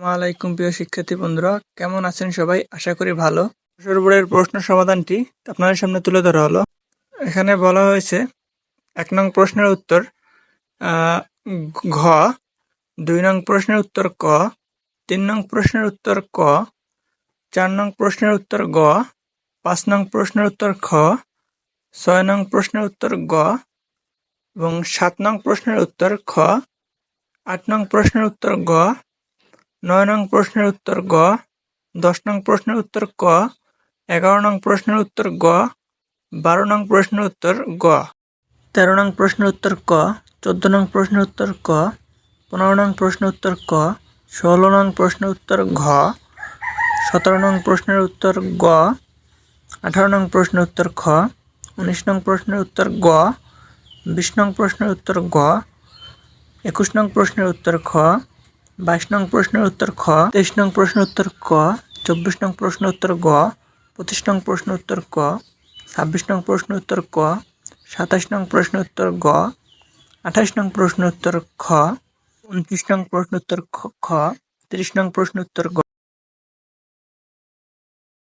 আসসালামাইকুম প্রিয় শিক্ষার্থী বন্ধুরা, কেমন আছেন সবাই? আশা করি ভালো। যশোর বোর্ডের প্রশ্ন সমাধানটি আপনাদের সামনে তুলে ধরা হলো। এখানে বলা হয়েছে 1 নং প্রশ্নের উত্তর ঘ, 2 নং প্রশ্নের উত্তর ক, 3 নং প্রশ্নের উত্তর ক, 4 নং প্রশ্নের উত্তর গ, 5 নং প্রশ্নের উত্তর খ, 6 নং প্রশ্নের উত্তর গ এবং 7 নং প্রশ্নের উত্তর খ, 8 নং প্রশ্নের উত্তর গ, 9 নং প্রশ্নের উত্তর গ, 10 নং প্রশ্নের উত্তর ক, 11 নং প্রশ্নের উত্তর গ, 12 নং প্রশ্নের উত্তর গ, 13 নং প্রশ্নের উত্তর ক, 14 নং প্রশ্নের উত্তর ক, 15 নং প্রশ্নের উত্তর ক, 16 নং প্রশ্নের উত্তর ঘ, 17 নং প্রশ্নের উত্তর গ, 18 নং প্রশ্নের উত্তর খ, 19 নং প্রশ্নের উত্তর গ, 20 নং প্রশ্নের উত্তর গ, 21 নং প্রশ্নের উত্তর খ, 22 নং প্রশ্নের উত্তর খ, 23 নং প্রশ্নের উত্তর ক, 24 নং প্রশ্নের উত্তর গ, 25 নং প্রশ্নের উত্তর ক, 26 নং প্রশ্নের উত্তর ক, 27 নং প্রশ্নের উত্তর গ, 28 নং প্রশ্নের উত্তর খ, 29 নং প্রশ্নের উত্তর খ, 30 নং প্রশ্নের উত্তর গ।